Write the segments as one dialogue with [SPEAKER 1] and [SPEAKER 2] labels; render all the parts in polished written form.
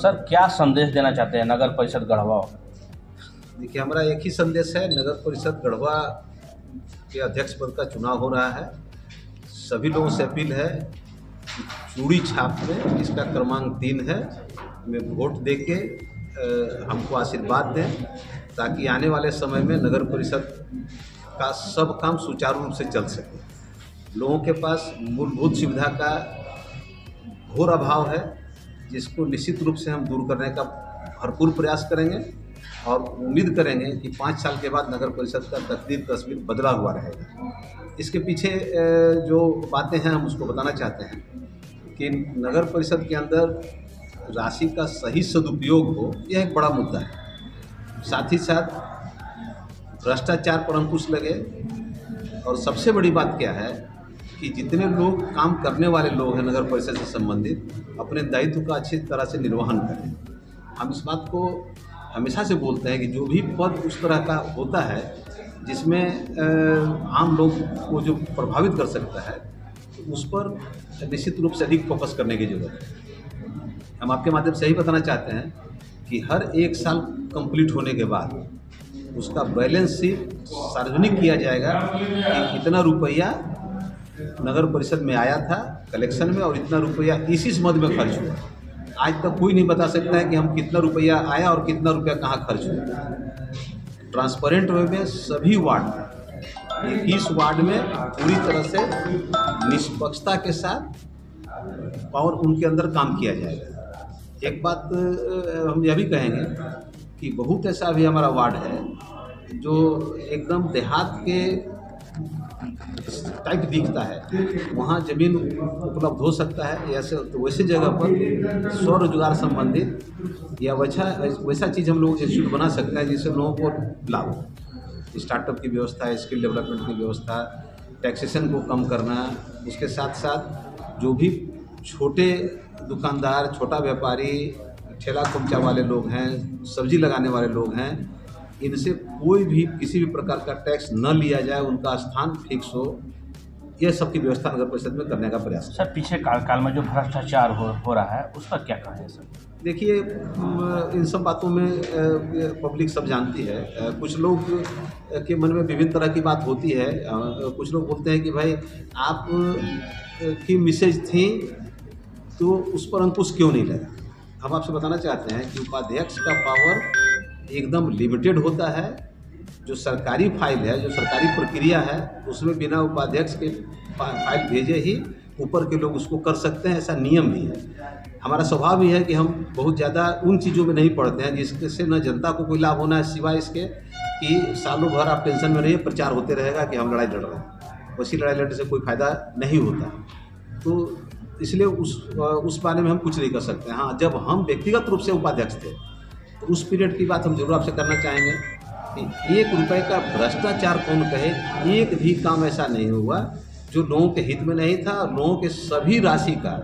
[SPEAKER 1] Sir क्या संदेश देना चाहते हैं नगर परिषद गढ़वा?
[SPEAKER 2] देखिए, हमारा एक ही संदेश है। नगर परिषद गढ़वा के अध्यक्ष पद का चुनाव हो रहा है। सभी लोगों से अपील है कि चूड़ी छाप में, इसका क्रमांक 3 है, में वोट देके हमको आशीर्वाद दें, ताकि आने वाले समय में नगर परिषद का सब काम सुचारू रूप से चल सके। लोगों के पास मूलभूत सुविधा का घोर अभाव है, जिसको निश्चित रूप से हम दूर करने का भरपूर प्रयास करेंगे और उम्मीद करेंगे कि 5 साल के बाद नगर परिषद का तस्वीर बदला हुआ रहेगा। इसके पीछे जो बातें हैं हम उसको बताना चाहते हैं कि नगर परिषद के अंदर राशि का सही सदुपयोग हो, यह एक बड़ा मुद्दा है। साथ ही साथ भ्रष्टाचार पर अंकुश लगे, और सबसे बड़ी बात क्या है कि जितने लोग काम करने वाले लोग हैं नगर परिषद से संबंधित, अपने दायित्व का अच्छी तरह से निर्वहन करें। हम इस बात को हमेशा से बोलते हैं कि जो भी पद उस तरह का होता है जिसमें आम लोग को जो प्रभावित कर सकता है, तो उस पर निश्चित रूप से अधिक फोकस करने की ज़रूरत है। हम आपके माध्यम से यही बताना चाहते हैं कि हर 1 साल कंप्लीट होने के बाद उसका बैलेंस शीट सार्वजनिक किया जाएगा कि इतना रुपया नगर परिषद में आया था कलेक्शन में और इतना रुपया इस मद में खर्च हुआ। आज तक कोई नहीं बता सकता है कि हम कितना रुपया आया और कितना रुपया कहाँ खर्च हुआ। ट्रांसपेरेंट वे में सभी वार्ड में, 21 वार्ड में पूरी तरह से निष्पक्षता के साथ और उनके अंदर काम किया जाएगा। एक बात हम यह भी कहेंगे कि बहुत ऐसा भी हमारा वार्ड है जो एकदम देहात के टाइप दिखता है, वहाँ ज़मीन उपलब्ध हो सकता है। ऐसे तो वैसे जगह पर स्वरोजगार संबंधित या वैसा चीज़ हम लोग इंस्टीट्यूट बना सकते हैं जिससे लोगों को लाभ हो। स्टार्टअप की व्यवस्था, स्किल डेवलपमेंट की व्यवस्था, टैक्सेशन को कम करना, उसके साथ साथ जो भी छोटे दुकानदार, छोटा व्यापारी, ठेला खोमचा वाले लोग हैं, सब्जी लगाने वाले लोग हैं, इनसे कोई भी किसी भी प्रकार का टैक्स न लिया जाए, उनका स्थान फिक्स हो, यह सब की व्यवस्था नगर परिषद में करने का प्रयास है।
[SPEAKER 1] सर पिछले काल में जो भ्रष्टाचार हो रहा है उस पर क्या कहें सर?
[SPEAKER 2] देखिए, इन सब बातों में पब्लिक सब जानती है। कुछ लोग के मन में विभिन्न तरह की बात होती है। कुछ लोग बोलते हैं कि भाई आप की मिसेज थी तो उस पर अंकुश क्यों नहीं लगा। हम आपसे बताना चाहते हैं कि उपाध्यक्ष का पावर एकदम लिमिटेड होता है। जो सरकारी फाइल है, जो सरकारी प्रक्रिया है, उसमें बिना उपाध्यक्ष के फाइल भेजे ही ऊपर के लोग उसको कर सकते हैं, ऐसा नियम भी है। हमारा स्वभाव भी है कि हम बहुत ज़्यादा उन चीज़ों में नहीं पड़ते हैं जिससे न जनता को कोई लाभ होना है, सिवाय इसके कि सालों भर आप टेंशन में रहिए, प्रचार होते रहेगा कि हम लड़ाई लड़ रहे हैं। वैसी लड़ाई लड़ने से कोई फ़ायदा नहीं होता। तो इसलिए उस बारे में हम कुछ नहीं कर सकते। हाँ, जब हम व्यक्तिगत रूप से उपाध्यक्ष थे तो उस पीरियड की बात हम जरूर आपसे करना चाहेंगे कि 1 रुपये का भ्रष्टाचार कौन कहे। एक भी काम ऐसा नहीं हुआ जो लोगों के हित में नहीं था, और लोगों के सभी राशि का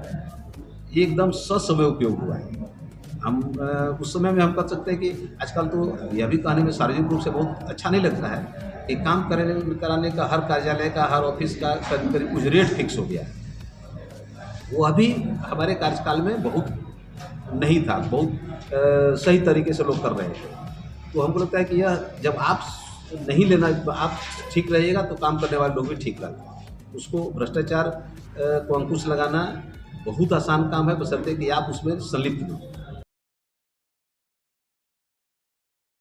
[SPEAKER 2] एकदम ससमय उपयोग हुआ है। हम उस समय में हम कर सकते हैं कि आजकल तो यह भी कहने में सार्वजनिक रूप से बहुत अच्छा नहीं लगता है कि काम कराने का हर कार्यालय का, हर ऑफिस का करीब कुछ रेट फिक्स हो गया है। वो अभी हमारे कार्यकाल में बहुत नहीं था, बहुत सही तरीके से लोग कर रहे थे। तो हमको लगता है कि यह जब आप नहीं लेना, आप ठीक रहिएगा तो काम करने वाले लोग भी ठीक रहेंगे। उसको भ्रष्टाचार को अंकुश लगाना बहुत आसान काम है, बशर्ते कि आप उसमें संलिप्त हो।